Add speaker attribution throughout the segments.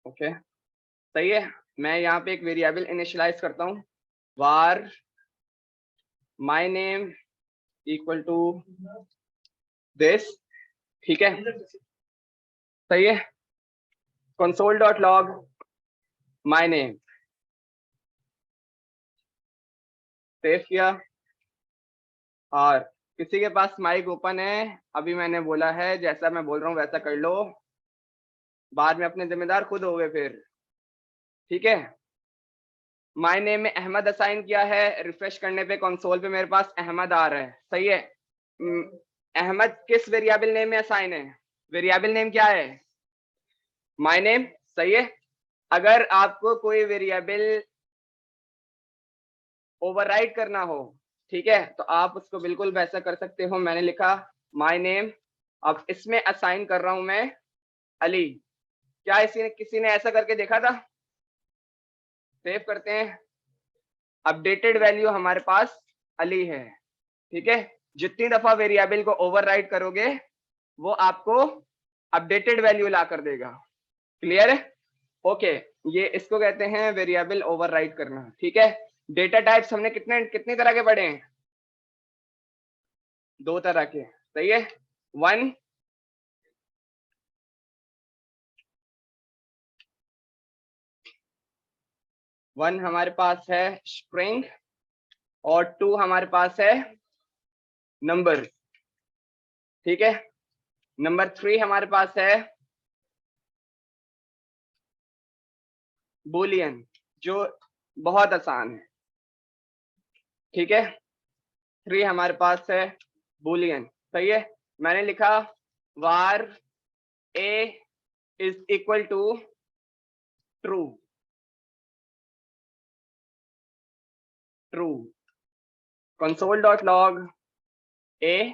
Speaker 1: Okay सही है। मैं यहाँ पे एक वेरिएबल इनिशियलाइज करता हूँ, var my name equal to this, ठीक है सही है। Console dot log my name, save किया, और किसी के पास माइक ओपन है? अभी मैंने बोला है जैसा मैं बोल रहा हूँ वैसा कर लो, बाद में अपने जिम्मेदार खुद हो गए फिर, ठीक है। माय नेम में अहमद असाइन किया है, रिफ्रेश करने पे कंसोल पे मेरे पास अहमद आ रहा है, सही है। अहमद किस वेरिएबल नेम में असाइन है? वेरिएबल नेम क्या है? माय नेम, सही है। अगर आपको कोई वेरिएबल ओवरराइड करना हो, ठीक है, तो आप उसको बिल्कुल वैसा कर सकते हो। मैंने लिखा माय नेम, अब इसमें असाइन कर रहा हूं मैं अली। क्या किसी ने ऐसा करके देखा था? सेव करते हैं, अपडेटेड वैल्यू हमारे पास अली है, ठीक है। जितनी दफा वेरिएबल को ओवरराइड करोगे वो आपको अपडेटेड वैल्यू ला कर देगा। क्लियर है? ओके, ये इसको कहते हैं वेरिएबल ओवरराइड करना, ठीक है। डेटा टाइप्स हमने कितनी तरह के पढ़े हैं? 2 तरह के, सही है। वन हमारे पास है स्ट्रिंग, और 2 हमारे पास है नंबर, ठीक है। नंबर 3 हमारे पास है बुलियन, जो बहुत आसान है, ठीक है। 3 हमारे पास है बुलियन, सही है। मैंने लिखा var a is equal to true, true. Console dot log a,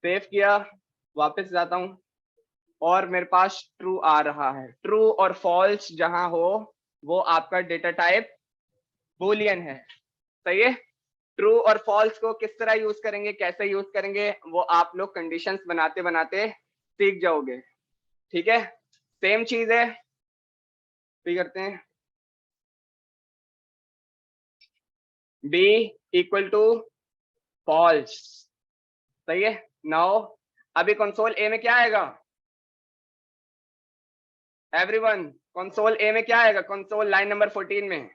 Speaker 1: save किया, वापस जाता हूं, और मेरे पास ट्रू आ रहा है। ट्रू और फॉल्स जहां हो वो आपका डेटा टाइप बुलियन है, सही है। ट्रू और फॉल्स को किस तरह यूज करेंगे, कैसे यूज करेंगे, वो आप लोग कंडीशंस बनाते बनाते सीख जाओगे, ठीक है। सेम चीज है, भी करते हैं b इक्वल टू फॉल्स, सही है। नाउ अभी कंसोल ए में क्या आएगा? एवरीवन, कंसोल ए में क्या आएगा? कंसोल लाइन नंबर 14 में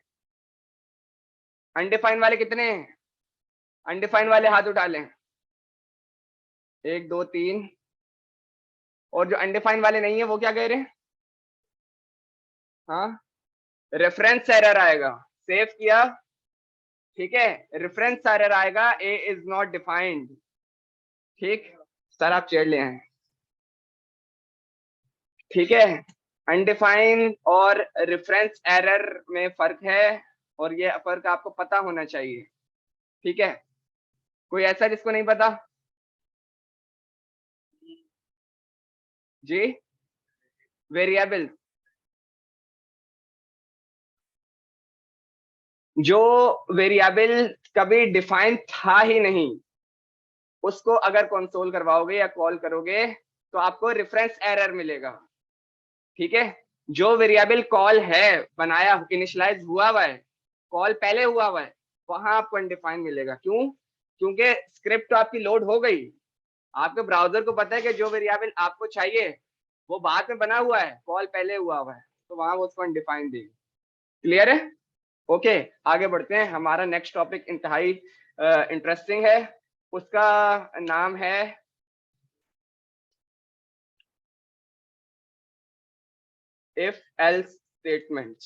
Speaker 1: अनडिफाइंड वाले कितने हैं? अनडिफाइंड वाले हाथ उठा लें, 1 2 3। और जो अनडिफाइंड वाले नहीं है वो क्या कह रहे हैं? हाँ, रेफरेंस एरर आएगा। सेव किया, ठीक है, रेफरेंस एरर आएगा, ए इज नॉट डिफाइंड, ठीक। सर आप चेयर ले आए, ठीक है। अनडिफाइंड और रेफरेंस एरर में फर्क है, और ये फर्क आपको पता होना चाहिए, ठीक है। कोई ऐसा जिसको नहीं पता? जी, वेरिएबल जो वेरिएबल कभी डिफाइन था ही नहीं, उसको अगर कंसोल करवाओगे या कॉल करोगे तो आपको रेफरेंस एरर मिलेगा, ठीक है। जो वेरिएबल कॉल है, बनाया इनिशियलाइज हुआ हुआ है, कॉल पहले हुआ हुआ है, वहां आपको अनडिफाइंड मिलेगा। क्यों? क्योंकि स्क्रिप्ट तो आपकी लोड हो गई, आपके ब्राउजर को पता है कि जो वेरिएबल आपको चाहिए वो बाद में बना हुआ है, कॉल पहले हुआ हुआ है, तो वहां वो उसको अनडिफाइंड देगी। क्लियर है? ओके, आगे बढ़ते हैं। हमारा नेक्स्ट टॉपिक इंतहाई इंटरेस्टिंग है, उसका नाम है इफ एल्स स्टेटमेंट्स,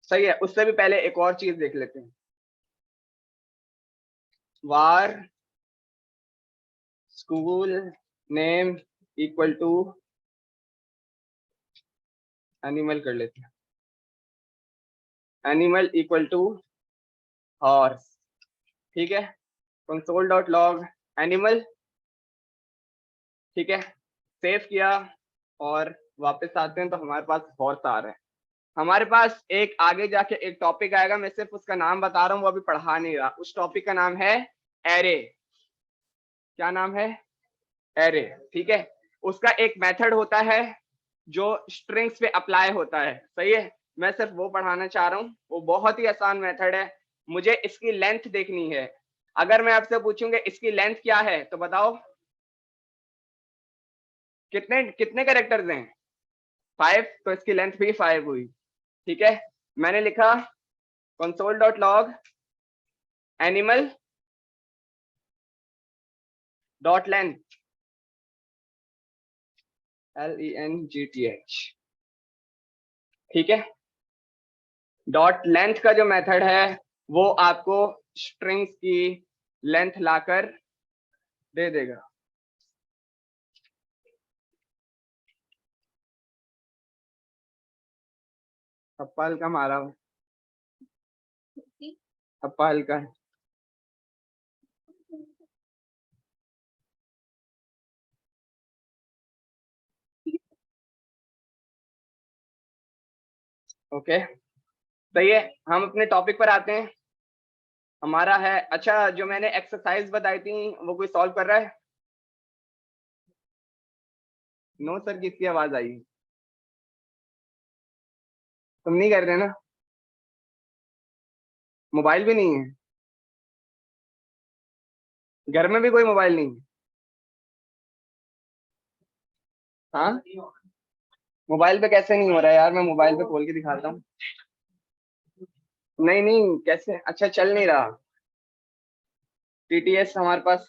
Speaker 1: सही है। उससे भी पहले एक और चीज देख लेते हैं, var school name equal to animal कर लेते हैं, एनिमल इक्वल टू हॉर्स, ठीक है। कंसोल डॉट लॉग एनिमल, ठीक है, सेव किया, और वापस आते हैं तो हमारे पास हॉर्स आ रहा है। हमारे पास एक आगे जाके एक टॉपिक आएगा, मैं सिर्फ उसका नाम बता रहा हूँ, वो अभी पढ़ा नहीं रहा। उस टॉपिक का नाम है एरे। क्या नाम है? एरे, ठीक है। उसका एक मेथड होता है जो स्ट्रिंग्स पे अप्लाई होता है। सही है, मैं सिर्फ वो पढ़ाना चाह रहा हूँ। वो बहुत ही आसान मेथड है। मुझे इसकी लेंथ देखनी है। अगर मैं आपसे पूछूंगा इसकी लेंथ क्या है तो बताओ कितने कितने कैरेक्टर्स हैं? 5, तो इसकी लेंथ भी 5 हुई। ठीक है, मैंने लिखा console.log animal dot length LENGTH। ठीक है, डॉट लेंथ का जो मेथड है वो आपको स्ट्रिंग्स की लेंथ लाकर दे देगा। अप्पा हल्का मारा हुआ, अप्पा हल्का। ओके, सही है, हम अपने टॉपिक पर आते हैं। हमारा है, अच्छा जो मैंने एक्सरसाइज बताई थी वो कोई सॉल्व कर रहा है? नो सर, किसकी आवाज आई? तुम नहीं कर रहे ना? मोबाइल भी नहीं है? घर में भी कोई मोबाइल नहीं है? हाँ, मोबाइल पे कैसे नहीं हो रहा है यार? मैं मोबाइल पे खोल के दिखाता हूँ। नहीं नहीं, कैसे? अच्छा, चल नहीं रहा। TTS हमारे पास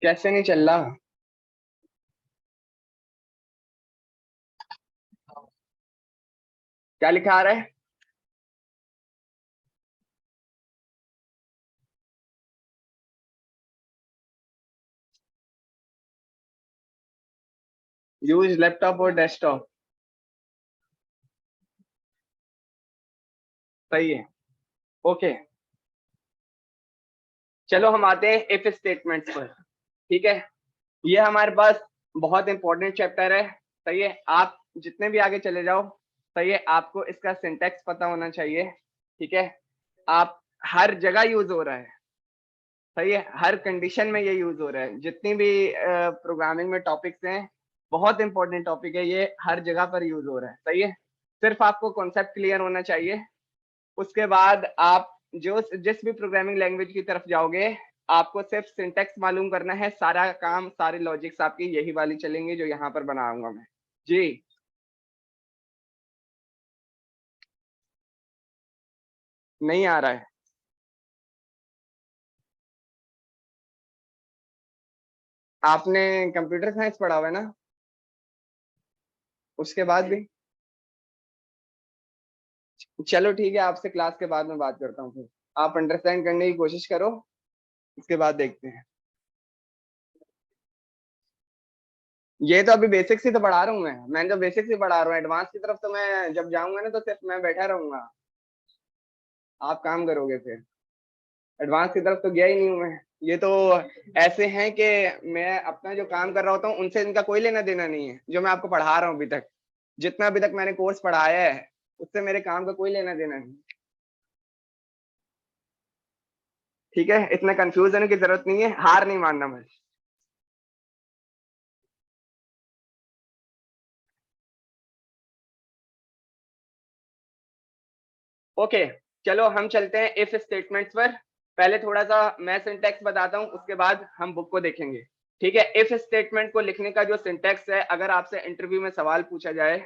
Speaker 1: कैसे नहीं चल रहा? क्या लिखा आ रहा है? यूज लैपटॉप और डेस्कटॉप। सही है, ओके। चलो हम आते हैं इफ स्टेटमेंट्स पर। ठीक है, ये हमारे पास बहुत इंपॉर्टेंट चैप्टर है। सही है, आप जितने भी आगे चले जाओ, सही है, आपको इसका सिंटेक्स पता होना चाहिए। ठीक है, आप हर जगह यूज हो रहा है। सही है, हर कंडीशन में ये यूज हो रहा है। जितनी भी प्रोग्रामिंग में टॉपिक्स हैं, बहुत इंपॉर्टेंट टॉपिक है ये, हर जगह पर यूज हो रहा है। सही है, सिर्फ आपको कॉन्सेप्ट क्लियर होना चाहिए। उसके बाद आप जो जिस भी प्रोग्रामिंग लैंग्वेज की तरफ जाओगे, आपको सिर्फ सिंटेक्स मालूम करना है। सारा काम, सारे लॉजिक्स आपकी यही वाली चलेंगे जो यहाँ पर बनाऊंगा मैं। जी, नहीं आ रहा है? आपने कंप्यूटर साइंस पढ़ा हुआ है ना? उसके बाद भी? चलो ठीक है, आपसे क्लास के बाद में बात करता हूँ फिर। आप अंडरस्टैंड करने की कोशिश करो, उसके बाद देखते हैं। ये तो अभी बेसिक्स ही तो पढ़ा रहा हूँ मैं तो बेसिक्स ही पढ़ा रहा हूँ। एडवांस की तरफ तो मैं जब जाऊंगा ना तो सिर्फ मैं बैठा रहूंगा, आप काम करोगे फिर। एडवांस की तरफ तो गया ही नहीं हूँ मैं। ये तो ऐसे हैं कि मैं अपना जो काम कर रहा होता हूँ उनसे इनका कोई लेना देना नहीं है। जो मैं आपको पढ़ा रहा हूँ अभी तक, जितना अभी तक मैंने कोर्स पढ़ाया है, उससे मेरे काम का कोई लेना देना नहीं। ठीक है, इतना कंफ्यूज होने की जरूरत नहीं है, हार नहीं मानना मैं। ओके, चलो हम चलते हैं इफ स्टेटमेंट्स पर। पहले थोड़ा सा मैं सिंटेक्स बताता हूँ, उसके बाद हम बुक को देखेंगे। ठीक है, इफ स्टेटमेंट को लिखने का जो सिंटेक्स है, अगर आपसे इंटरव्यू में सवाल पूछा जाए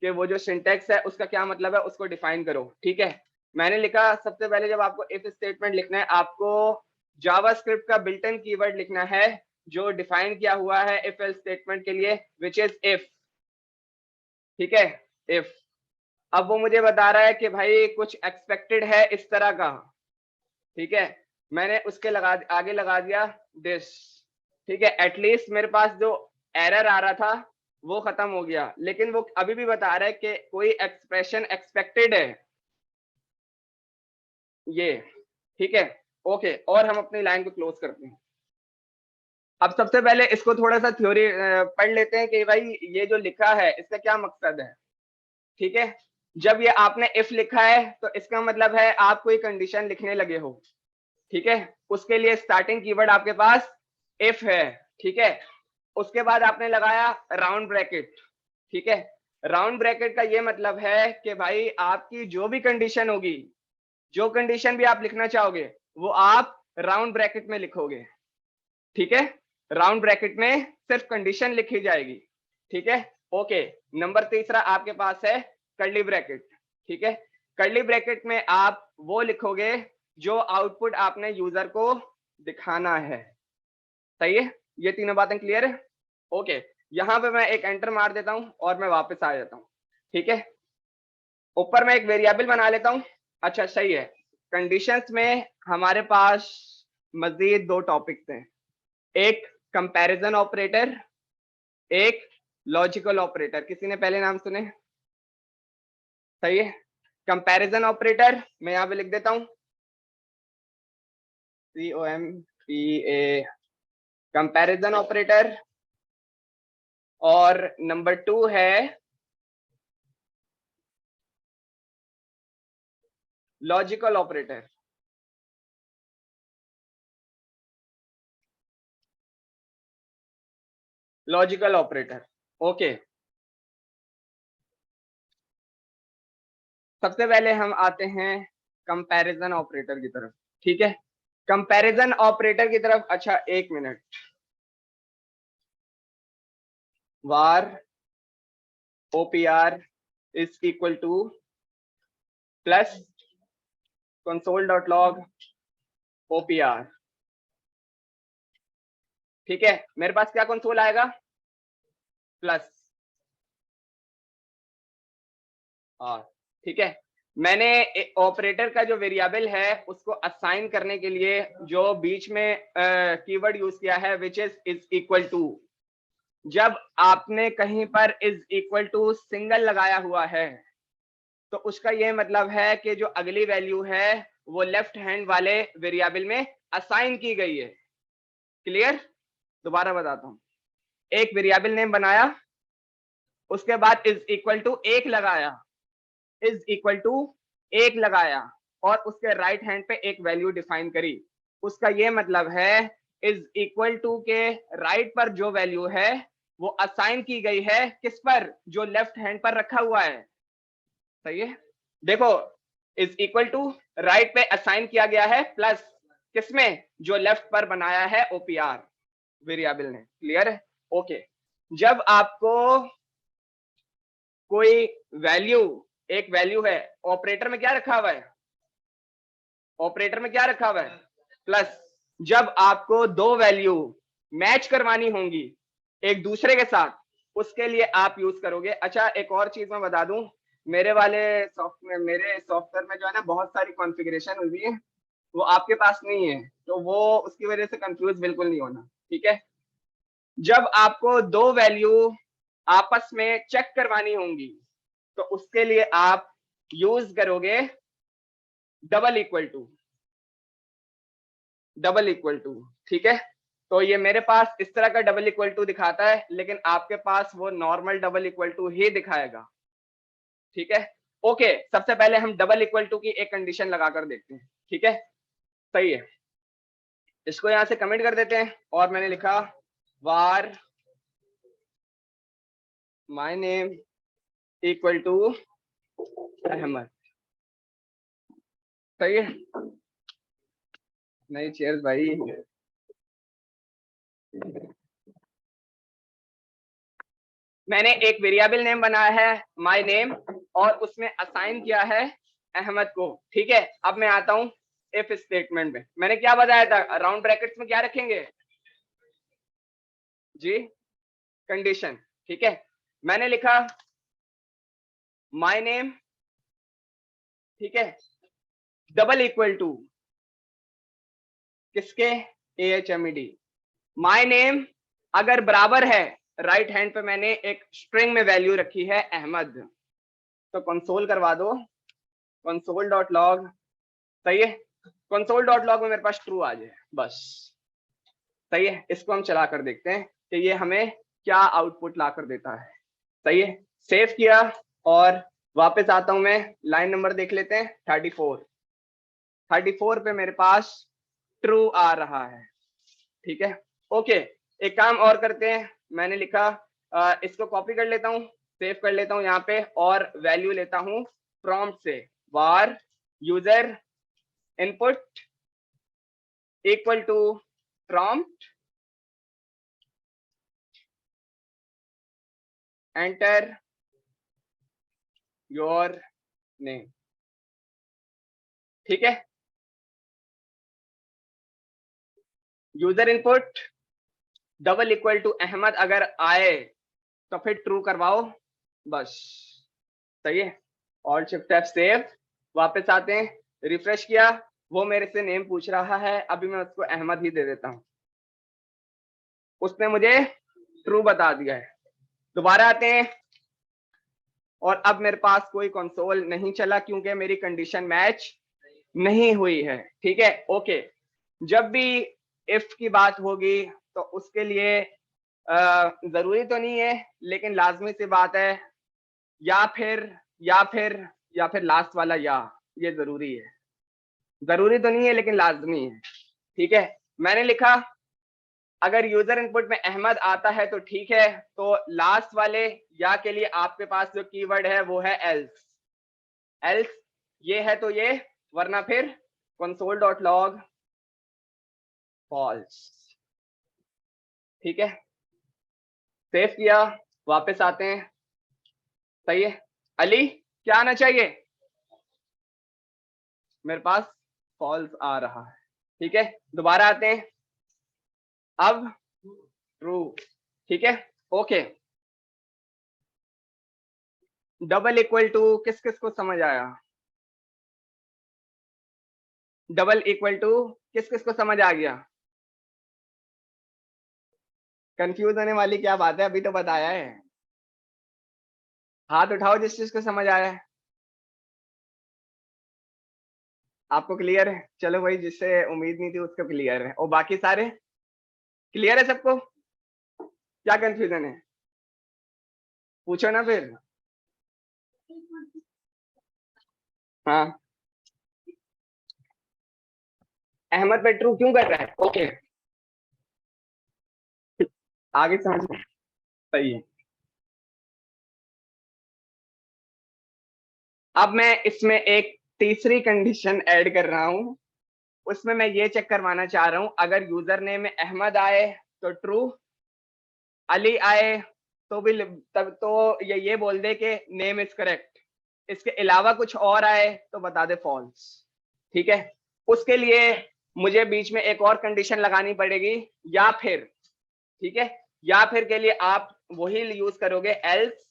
Speaker 1: कि वो जो सिंटेक्स है उसका क्या मतलब है, उसको डिफाइन करो। ठीक है, मैंने लिखा सबसे पहले जब आपको इफ स्टेटमेंट लिखना है, आपको जावास्क्रिप्ट का बिल्ट इन कीवर्ड लिखना है जो डिफाइन किया हुआ है इफ एल्स स्टेटमेंट के लिए, विच इज इफ। ठीक है, इफ। अब वो मुझे बता रहा है कि भाई कुछ एक्सपेक्टेड है इस तरह का। ठीक है, मैंने उसके आगे लगा दिया दिस। ठीक है, एटलीस्ट मेरे पास जो एरर आ रहा था वो खत्म हो गया, लेकिन वो अभी भी बता रहा है कि कोई एक्सप्रेशन एक्सपेक्टेड है ये। ठीक है, ओके, और हम अपनी लाइन को क्लोज करते हैं। अब सबसे पहले इसको थोड़ा सा थ्योरी पढ़ लेते हैं कि भाई ये जो लिखा है इसका क्या मकसद है। ठीक है, जब ये आपने इफ लिखा है तो इसका मतलब है आप कोई कंडीशन लिखने लगे हो। ठीक है, उसके लिए स्टार्टिंग कीवर्ड आपके पास इफ है, ठीक है। उसके बाद आपने लगाया राउंड ब्रैकेट, ठीक है। राउंड ब्रैकेट का ये मतलब है कि भाई आपकी जो भी कंडीशन होगी, जो कंडीशन भी आप लिखना चाहोगे वो आप राउंड ब्रैकेट में लिखोगे, ठीक है। राउंड ब्रैकेट में सिर्फ कंडीशन लिखी जाएगी, ठीक है। ओके, नंबर तीसरा आपके पास है कर्ली ब्रैकेट, ठीक है। कर्ली ब्रैकेट में आप वो लिखोगे जो आउटपुट आपने यूजर को दिखाना है, सही है। ये तीनों बातें क्लियर है? ओके, यहां पे मैं एक एंटर मार देता हूं और मैं वापस आ जाता हूं, ठीक है। ऊपर मैं एक वेरिएबल बना लेता हूं। अच्छा सही है, कंडीशंस में हमारे पास मजीद दो टॉपिक्स हैं, एक कंपैरिजन ऑपरेटर, एक लॉजिकल ऑपरेटर। किसी ने पहले नाम सुने? सही है। कंपैरिजन ऑपरेटर मैं यहां पे लिख देता हूं COMPA, कंपैरिजन ऑपरेटर। और नंबर 2 है logical operator. Logical operator, okay. सबसे पहले हम आते हैं कंपैरिजन ऑपरेटर की तरफ, ठीक है। कंपैरिजन ऑपरेटर की तरफ, अच्छा एक minute, var OPR is equal to plus console.log OPR, ठीक है। मेरे पास क्या कंसोल आएगा? प्लस और, ठीक है। मैंने ऑपरेटर का जो वेरिएबल है उसको असाइन करने के लिए जो बीच में कीवर्ड यूज किया है विच इज इक्वल टू। जब आपने कहीं पर इज इक्वल टू सिंगल लगाया हुआ है तो उसका ये मतलब है कि जो अगली वैल्यू है वो लेफ्ट हैंड वाले वेरिएबल में असाइन की गई है। क्लियर? दोबारा बताता हूं, एक वेरिएबल नेम बनाया, उसके बाद इज इक्वल टू एक लगाया, इज इक्वल टू एक लगाया और उसके राइट हैंड पे एक वैल्यू डिफाइन करी। उसका ये मतलब है इज इक्वल टू के राइट पर जो वैल्यू है वो असाइन की गई है किस पर? जो लेफ्ट हैंड पर रखा हुआ है, सही है। देखो, इज इक्वल टू राइट पे असाइन किया गया है प्लस किसमें? जो लेफ्ट पर बनाया है OPR वेरिएबल ने। क्लियर है? ओके। जब आपको कोई वैल्यू, एक वैल्यू है, ऑपरेटर में क्या रखा हुआ है? ऑपरेटर में क्या रखा हुआ है? प्लस। जब आपको दो वैल्यू मैच करवानी होंगी एक दूसरे के साथ, उसके लिए आप यूज करोगे। अच्छा एक और चीज मैं बता दूं, मेरे सॉफ्टवेयर में जो है ना बहुत सारी कॉन्फ़िगरेशन हुई है, वो आपके पास नहीं है, तो वो उसकी वजह से कंफ्यूज बिल्कुल नहीं होना, ठीक है। जब आपको दो वैल्यू आपस में चेक करवानी होंगी तो उसके लिए आप यूज करोगे double equal to, double equal to, ठीक है। तो ये मेरे पास इस तरह का डबल इक्वल टू दिखाता है, लेकिन आपके पास वो नॉर्मल डबल इक्वल टू ही दिखाएगा, ठीक है। ओके, सबसे पहले हम डबल इक्वल टू की एक कंडीशन लगाकर देखते हैं, ठीक है। सही है, इसको यहां से कमेंट कर देते हैं और मैंने लिखा var my name equal to Ahmad, सही है। नहीं चेयर्स भाई, मैंने एक वेरिएबल नेम बनाया है माय नेम और उसमें असाइन किया है अहमद को, ठीक है। अब मैं आता हूं इफ स्टेटमेंट में। मैंने क्या बताया था? राउंड ब्रैकेट्स में क्या रखेंगे जी? कंडीशन, ठीक है। मैंने लिखा माय नेम, ठीक है, डबल इक्वल टू किसके? AHMED। माय नेम अगर बराबर है, राइट हैंड पे मैंने एक स्ट्रिंग में वैल्यू रखी है अहमद, तो कंसोल करवा दो console.log, सही है। console.log में मेरे पास ट्रू आ जाए बस, सही है। इसको हम चला कर देखते हैं कि ये हमें क्या आउटपुट ला कर देता है, सही है। सेव किया और वापस आता हूं मैं, लाइन नंबर देख लेते हैं 34 पे मेरे पास ट्रू आ रहा है, ठीक है। ओके, एक काम और करते हैं, मैंने लिखा इसको कॉपी कर लेता हूँ, सेव कर लेता हूँ यहाँ पे, और वैल्यू लेता हूँ प्रॉम्प्ट से, var user input equal to prompt enter your name. ठीक है, user input double equal to Ahmad अगर आए तो फिर ट्रू करवाओ, बस। सही है, ऑल्ट शिफ्ट एफ सेव, वापस आते हैं, रिफ्रेश किया, वो मेरे से नेम पूछ रहा है, अभी मैं उसको अहमद ही दे देता हूं, उसने मुझे ट्रू बता दिया है। दोबारा आते हैं, और अब मेरे पास कोई कंसोल नहीं चला क्योंकि मेरी कंडीशन मैच नहीं हुई है। ठीक है, ओके, जब भी इफ की बात होगी तो उसके लिए जरूरी तो नहीं है लेकिन लाजमी सी बात है, या फिर लास्ट वाला या, ये जरूरी है, जरूरी तो नहीं है लेकिन लाजमी है। ठीक है, मैंने लिखा अगर यूजर इनपुट में अहमद आता है तो ठीक है, तो लास्ट वाले या के लिए आपके पास जो कीवर्ड है वो है एल्स। एल्स ये है तो ये, वरना फिर console.log फॉल्स। ठीक है, सेव किया, वापस आते हैं। सही है, अली क्या आना चाहिए, मेरे पास फॉल्स आ रहा है। ठीक है, दोबारा आते हैं, अब ट्रू। ठीक है, ओके, डबल इक्वल टू किस किस को समझ आया, डबल इक्वल टू किस किस को समझ आ गया, कंफ्यूज होने वाली क्या बात है, अभी तो बताया है। हाथ उठाओ जिस चीज को समझ आया है, आपको क्लियर है, चलो भाई, जिससे उम्मीद नहीं थी उसको क्लियर है, और बाकी सारे क्लियर है सबको, क्या कंफ्यूजन है, पूछो ना फिर। हाँ, अहमद पे ट्रू क्यों कर रहा है, ओके, आगे समझ में। सही है, अब मैं इसमें एक तीसरी कंडीशन ऐड कर रहा हूं, उसमें मैं ये चेक करवाना चाह रहा हूं, अगर यूजर नेम में अहमद आए तो ट्रू, अली आए तो भी, तब तो ये बोल दे कि नेम इज करेक्ट, इसके अलावा कुछ और आए तो बता दे फॉल्स। ठीक है, उसके लिए मुझे बीच में एक और कंडीशन लगानी पड़ेगी, या फिर, ठीक है, या फिर के लिए आप वही यूज करोगे एल्स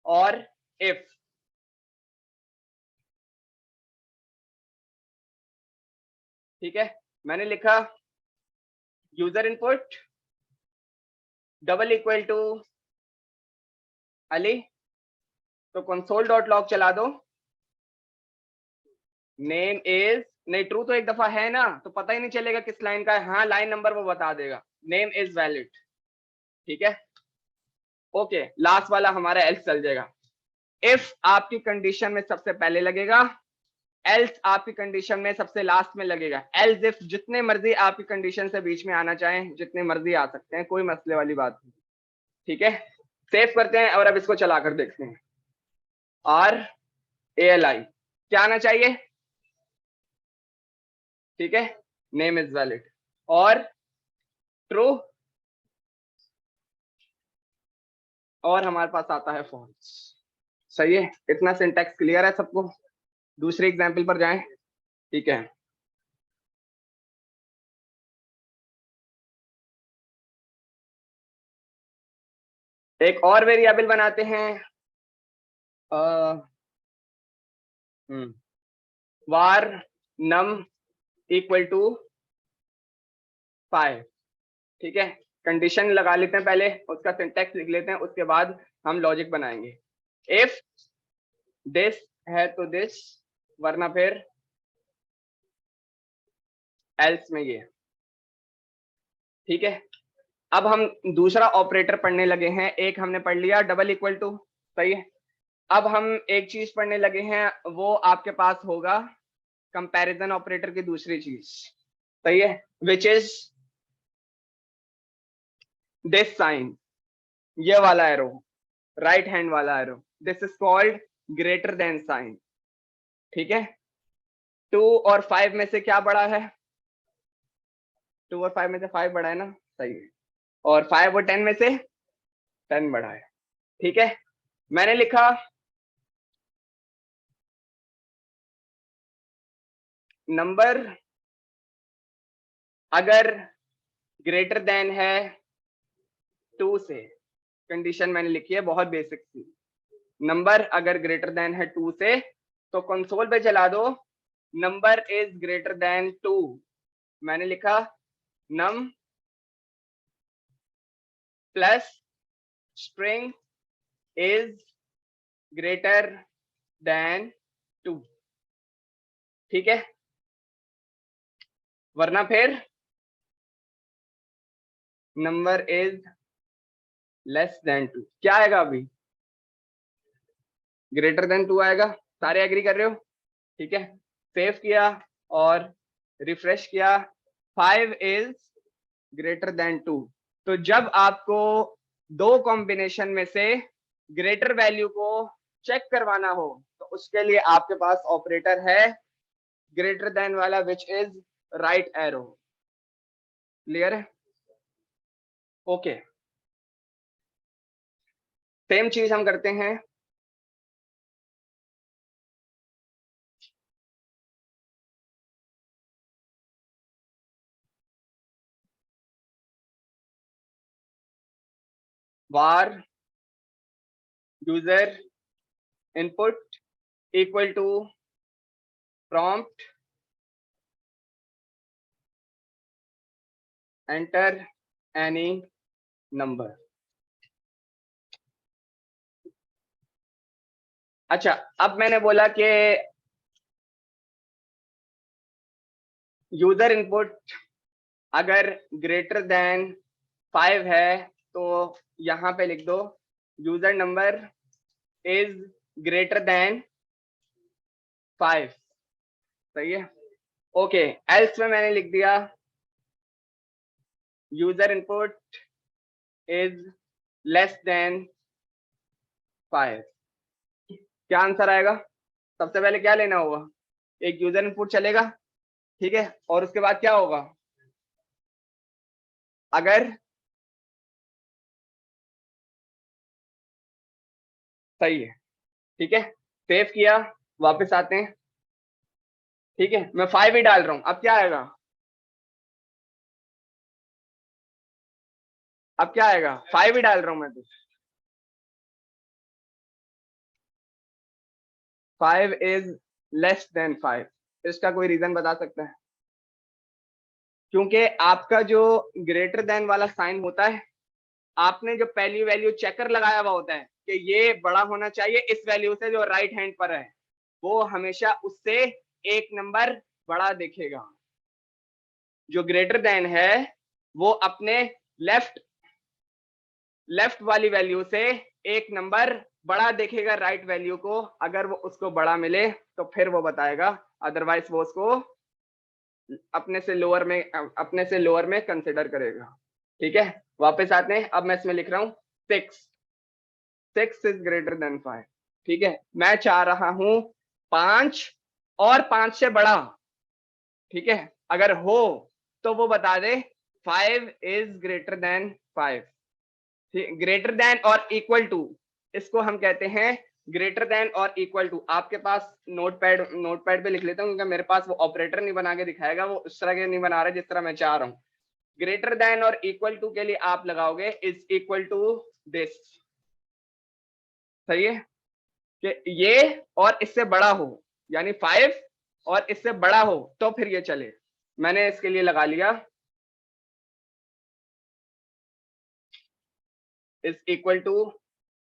Speaker 1: और इफ। ठीक है, मैंने लिखा user input double equal to Ali, तो console.log चला दो, नेम इज, नहीं ट्रू तो एक दफा है ना, तो पता ही नहीं चलेगा किस लाइन का है, हाँ लाइन नंबर वो बता देगा, नेम इज वैलिड। ठीक है, ओके, लास्ट वाला हमारा एल्स चल जाएगा, इफ आपकी कंडीशन में सबसे पहले लगेगा, एल्स आपकी कंडीशन में सबसे लास्ट में लगेगा, एल्स इफ जितने मर्जी आपकी कंडीशन से बीच में आना चाहें जितने मर्जी आ सकते हैं, कोई मसले वाली बात नहीं। ठीक है, सेव करते हैं और अब इसको चलाकर देखते हैं, RALI क्या आना चाहिए, ठीक है, नेम इज वैलिड, और ट्रू, और हमारे पास आता है फॉल्स। सही है, इतना सिंटैक्स क्लियर है सबको, दूसरे एग्जाम्पल पर जाएं। ठीक है, एक और वेरिएबल बनाते हैं, var num इक्वल टू 5। ठीक है, कंडीशन लगा लेते हैं पहले, उसका सिंटैक्स लिख लेते हैं, उसके बाद हम लॉजिक बनाएंगे। इफ दिस है तो दिस, वरना फिर एल्स में ये। ठीक है, अब हम दूसरा ऑपरेटर पढ़ने लगे हैं, एक हमने पढ़ लिया डबल इक्वल टू, सही है, अब हम एक चीज पढ़ने लगे हैं, वो आपके पास होगा कंपैरिजन ऑपरेटर की दूसरी चीज, सही है, विच इज दिस साइन, ये वाला एरो, राइट हैंड वाला arrow, this is called greater than sign. ठीक है, 2 और 5 में से क्या बड़ा है? 2 और 5 में से 5 बड़ा है ना, सही है। और 5 और 10 में से 10 बड़ा है। ठीक है, मैंने लिखा नंबर अगर ग्रेटर देन है 2 से, कंडीशन मैंने लिखी है बहुत बेसिक सी, नंबर अगर ग्रेटर देन है 2 से तो कंसोल पे चला दो नंबर इज ग्रेटर देन 2। मैंने लिखा num plus string is greater than 2। ठीक है, वरना फिर नंबर इज लेस देन 2 क्या आएगा? अभी ग्रेटर देन 2 आएगा। सारे एग्री कर रहे हो? ठीक है, सेव किया और रिफ्रेश किया, 5 इज ग्रेटर देन 2। तो जब आपको दो कॉम्बिनेशन में से ग्रेटर वैल्यू को चेक करवाना हो तो उसके लिए आपके पास ऑपरेटर है ग्रेटर देन वाला, which is right arrow. Clear है? ओके, सेम चीज हम करते हैं var user input equal to prompt enter any number। अच्छा, अब मैंने बोला कि यूजर इनपुट अगर ग्रेटर देन 5 है तो यहां पे लिख दो user number is greater then 5। सही है, ओके। एल्स में मैंने लिख दिया user input is less than 5। क्या आंसर आएगा? सबसे पहले क्या लेना होगा? एक यूजर इनपुट चलेगा, ठीक है, और उसके बाद क्या होगा? अगर सही है, ठीक है, सेव किया, वापस आते हैं। ठीक है, मैं 5 ही डाल रहा हूं, अब क्या आएगा? अब क्या आएगा? 5 ही डाल रहा हूं मैं तो। 5 इज लेस देन 5, इसका कोई रीजन बता सकता है? क्योंकि आपका जो ग्रेटर देन वाला साइन होता है, आपने जो पहली वैल्यू चेकर लगाया हुआ होता है कि ये बड़ा होना चाहिए इस वैल्यू से जो राइट हैंड पर है, वो हमेशा उससे एक नंबर बड़ा दिखेगा। जो ग्रेटर देन है वो अपने लेफ्ट वाली वैल्यू से एक नंबर बड़ा देखेगा राइट वैल्यू को। अगर वो उसको बड़ा मिले तो फिर वो बताएगा, अदरवाइज वो उसको अपने से लोअर में कंसिडर करेगा। ठीक है, वापस आते हैं। अब मैं इसमें लिख रहा हूं 6 इज ग्रेटर देन 5। ठीक है, मैं चाह रहा हूं 5 और 5 से बड़ा। ठीक है, अगर हो तो वो बता दे 5 is greater then 5। Greater than और इक्वल टू, इसको हम कहते हैं ग्रेटर देन और इक्वल टू। आपके पास नोटपैड पे लिख लेता हूँ क्योंकि मेरे पास वो ऑपरेटर नहीं बना के दिखाएगा, वो उस तरह के नहीं बना रहा जिस तरह मैं चाह रहा हूँ। ग्रेटर देन और इक्वल टू के लिए आप लगाओगे इज इक्वल टू दिस। सही है, कि ये और इससे बड़ा हो, यानी 5 और इससे बड़ा हो तो फिर ये चले। मैंने इसके लिए लगा लिया इज इक्वल टू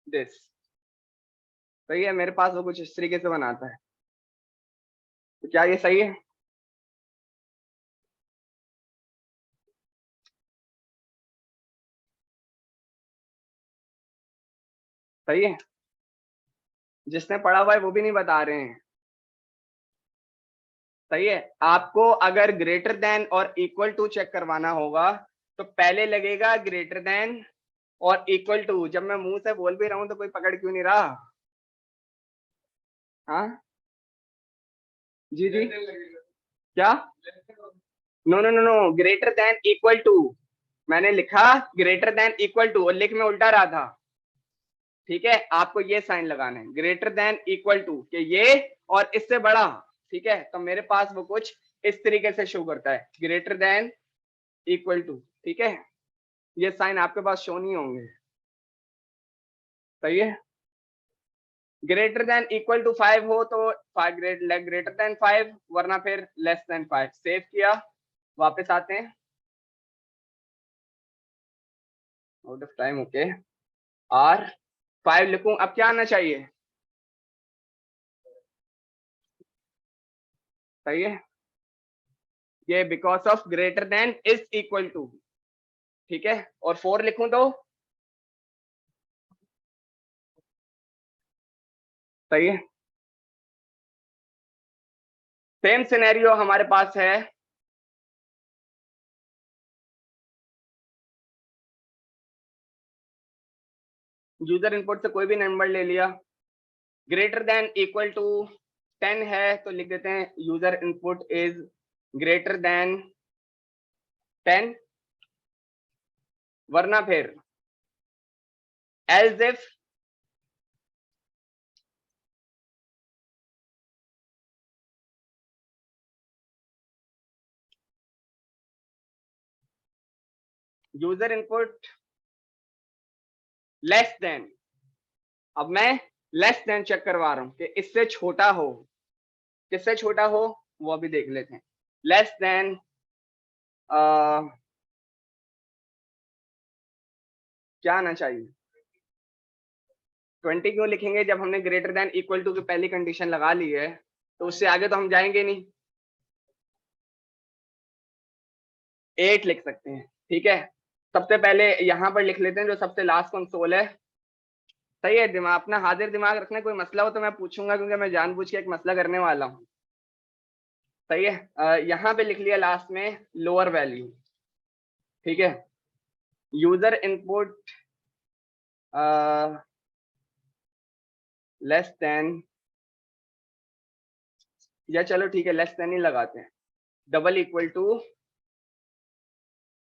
Speaker 1: दिस। सही है, मेरे पास वो कुछ इस तरीके से बनाता है। तो क्या ये सही है? सही है, जिसने पढ़ा हुआ है वो भी नहीं बता रहे हैं। सही है, आपको अगर ग्रेटर देन और इक्वल टू चेक करवाना होगा तो पहले लगेगा ग्रेटर देन और इक्वल टू। जब मैं मुंह से बोल भी रहा हूं तो कोई पकड़ क्यों नहीं रहा? हाँ जी जी, क्या? No no no no, greater than equal to. मैंने लिखा ग्रेटर देन इक्वल टू और लिख में उल्टा रहा था। ठीक है, आपको ये साइन लगाना है, ग्रेटर देन इक्वल टू कि ये और इससे बड़ा। ठीक है, तो मेरे पास वो कुछ इस तरीके से शो करता है, ग्रेटर देन इक्वल टू। ठीक है, ये साइन आपके पास शो नहीं होंगे। सही है, ग्रेटर देन इक्वल टू 5 हो तो 5 ग्रेटर देन 5, वरना फिर लेस देन 5। सेव किया, वापस आते हैं। Out of time, okay. Or 5 लिखूं, अब क्या आना चाहिए? सही है, ये because of greater than is equal to. ठीक है, और 4 लिखूं तो सही है। सेम सिनेरियो हमारे पास है, यूजर इनपुट से कोई भी नंबर ले लिया, ग्रेटर देन इक्वल टू 10 है तो लिख देते हैं user input is greater then 10, वरना फिर else if user input less than. अब मैं लेस देन चेक करवा रहा हूं कि इससे छोटा हो। किससे छोटा हो वो अभी देख लेते हैं। लेस देन क्या आना चाहिए? 20 क्यों लिखेंगे जब हमने ग्रेटर देन इक्वल टू की पहली कंडीशन लगा ली है, तो उससे आगे तो हम जाएंगे नहीं। 8 लिख सकते हैं। ठीक है, सबसे पहले यहां पर लिख लेते हैं जो सबसे लास्ट कंसोल है। सही है, दिमाग अपना हाजिर दिमाग रखना, कोई मसला हो तो मैं पूछूंगा क्योंकि मैं जानबूझ के एक मसला करने वाला हूँ। सही है, यहाँ पे लिख लिया लास्ट में लोअर वैल्यू। ठीक है, यूजर इनपुट लेस देन, या चलो ठीक है लेस देन ही लगाते हैं, double equal to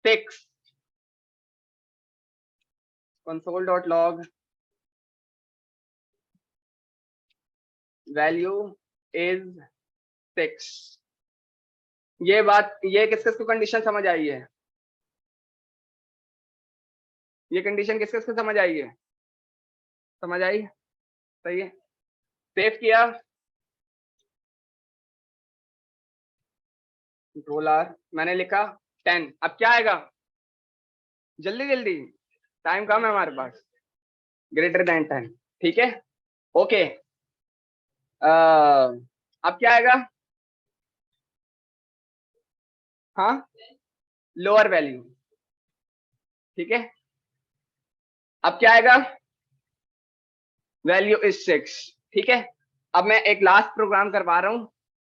Speaker 1: 6, console dot log value is 6। ये बात, ये किस किस को कंडीशन समझ आई है? ये कंडीशन किस किस को समझ आई है? समझ आई? सही है, सेव किया, कंट्रोल आर, मैंने लिखा 10। अब क्या आएगा? जल्दी जल्दी, टाइम कम है हमारे पास। Greater than 10। ठीक है, ओके। अब क्या आएगा? हाँ, लोअर वैल्यू। ठीक है, अब क्या आएगा? Value is 6। ठीक है, अब मैं एक लास्ट प्रोग्राम करवा रहा हूं,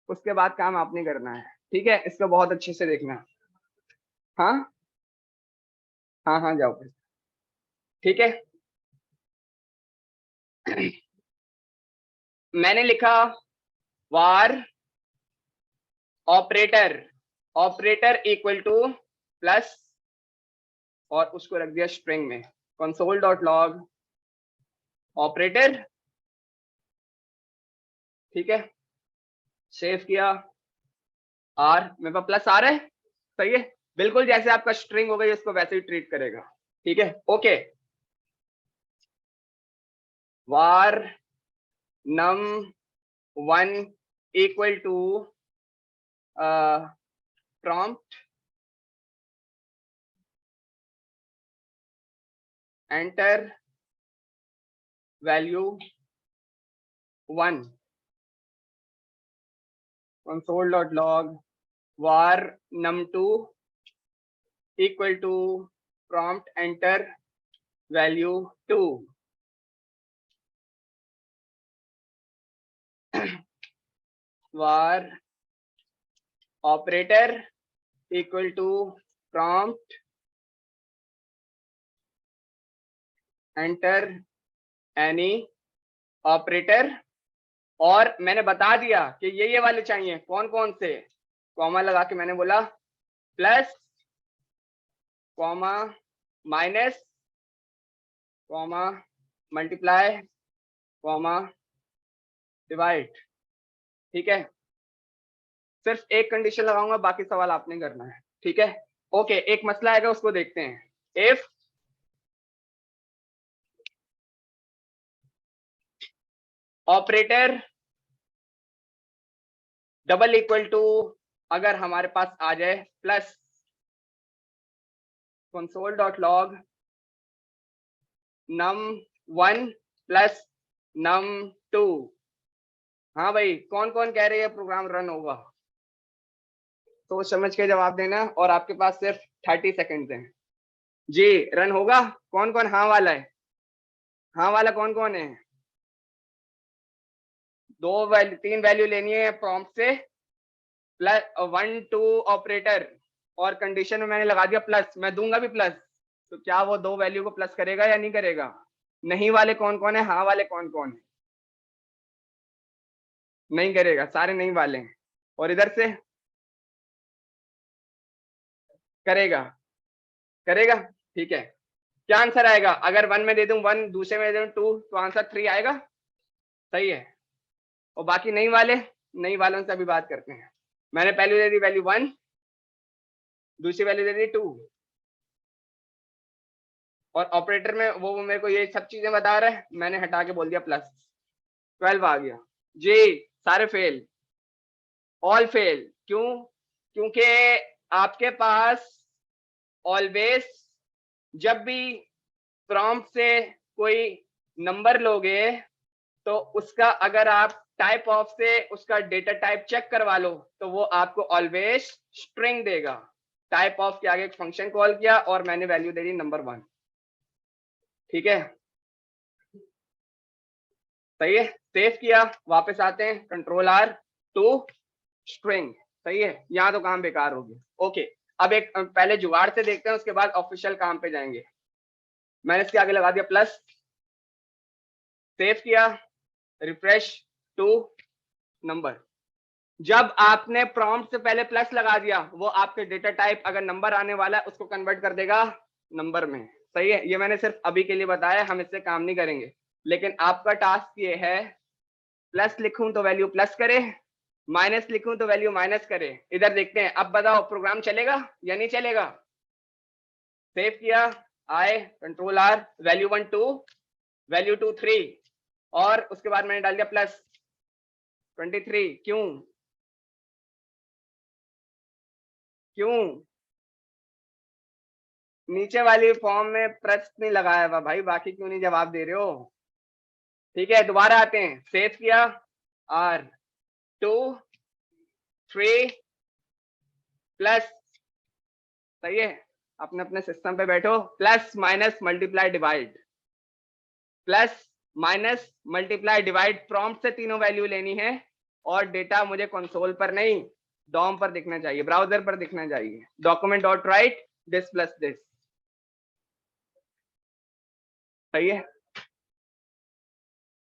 Speaker 1: उसके बाद काम आपने करना है। ठीक है, इसको बहुत अच्छे से देखना। हाँ हाँ हाँ, जाओ। ठीक है, मैंने लिखा var operator, operator equal to plus, और उसको रख दिया स्ट्रिंग में, कंसोल डॉट लॉग ऑपरेटर। ठीक है, सेव किया, आर मेरे पास प्लस आर है। सही है, बिल्कुल जैसे आपका स्ट्रिंग हो गई इसको वैसे ही ट्रीट करेगा। ठीक है, okay. Var num 1 equal to prompt enter value 1, console dot log var num2 equal to prompt enter value 2, var operator equal to prompt enter any operator, और मैंने बता दिया कि ये वाले चाहिए, कौन कौन से, कॉमा लगा के मैंने बोला plus, comma, minus, comma, multiply, comma, divide. ठीक है, सिर्फ एक कंडीशन लगाऊंगा, बाकी सवाल आपने करना है। ठीक है, ओके, एक मसला आएगा, उसको देखते हैं। If operator double equal to, अगर हमारे पास आ जाए plus console.log num1 plus num2। हाँ भाई, कौन कौन कह रहे हैं प्रोग्राम रन होगा? सोच समझ के जवाब देना, और आपके पास सिर्फ 30 सेकंड हैं। जी, रन होगा? कौन कौन हाँ वाला है? हाँ वाला कौन कौन है? तीन वैल्यू लेनी है प्रॉम्प्ट से, प्लस 1 2 ऑपरेटर, और कंडीशन में मैंने लगा दिया प्लस, मैं दूंगा भी प्लस, तो क्या वो दो वैल्यू को प्लस करेगा या नहीं करेगा? नहीं वाले कौन कौन है, हाँ वाले कौन कौन है? नहीं करेगा, सारे नहीं वाले हैं। और इधर से करेगा, करेगा। ठीक है, क्या आंसर आएगा? अगर 1 में दे दूं 1, दूसरे में दे दूं 2, तो आंसर 3 आएगा। सही है। और बाकी नहीं वाले, नहीं वालों से अभी बात करते हैं। मैंने पहले दे दी वैल्यू 1, दूसरी वैल्यू दे दी 2, और ऑपरेटर में वो मेरे को ये सब चीजें बता रहा है, मैंने हटा के बोल दिया प्लस, 12 आ गया। जी, सारे फेल, ऑल फेल। क्यों? क्योंकि आपके पास ऑलवेज जब भी प्रॉम्प्ट से कोई नंबर लोगे, तो उसका अगर आप टाइप ऑफ से उसका डेटा टाइप चेक करवा लो, तो वो आपको ऑलवेज स्ट्रिंग देगा। टाइप ऑफ के आगे एक फंक्शन कॉल किया और मैंने वैल्यू दे दी नंबर 1। ठीक है, सही है, सेव किया, वापस आते हैं, कंट्रोल आर टू स्ट्रिंग। सही है, यहाँ तो काम बेकार हो गया। ओके, अब एक पहले जुगाड़ से देखते हैं, उसके बाद ऑफिशियल काम पे जाएंगे। मैंने इसके आगे लगा दिया प्लस, सेव किया, रिफ्रेश टू नंबर। जब आपने प्रॉम्प्ट से पहले प्लस लगा दिया, वो आपके डेटा टाइप अगर नंबर आने वाला है उसको कन्वर्ट कर देगा नंबर में। सही है, ये मैंने सिर्फ अभी के लिए बताया, हम इससे काम नहीं करेंगे। लेकिन आपका टास्क ये है, प्लस लिखूं तो वैल्यू प्लस करे, माइनस लिखूं तो वैल्यू माइनस करे। इधर देखते हैं, अब बताओ प्रोग्राम चलेगा या नहीं चलेगा? सेव किया, आए, कंट्रोल आर, वैल्यू 1 2, वैल्यू 2 3, और उसके बाद मैंने डाल दिया प्लस 23। क्यों? क्यों? नीचे वाली फॉर्म में प्रश्न नहीं लगाया हुआ भाई, बाकी क्यों नहीं जवाब दे रहे हो? ठीक है, दोबारा आते हैं, सेव किया, आर 2 3 प्लस। सही है, अपने अपने सिस्टम पे बैठो, plus minus multiply divide, plus minus multiply divide, prompt से तीनों वैल्यू लेनी है, और डेटा मुझे कंसोल पर नहीं, डॉम पर दिखना चाहिए, ब्राउजर पर दिखना चाहिए। Document dot right this plus this. सही है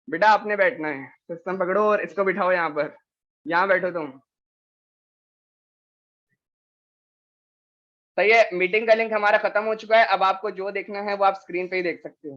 Speaker 1: बेटा, आपने बैठना है, सिस्टम पकड़ो और इसको बिठाओ यहाँ पर, यहाँ बैठो तुम। सही है, मीटिंग का लिंक हमारा खत्म हो चुका है, अब आपको जो देखना है वो आप स्क्रीन पे ही देख सकते हो।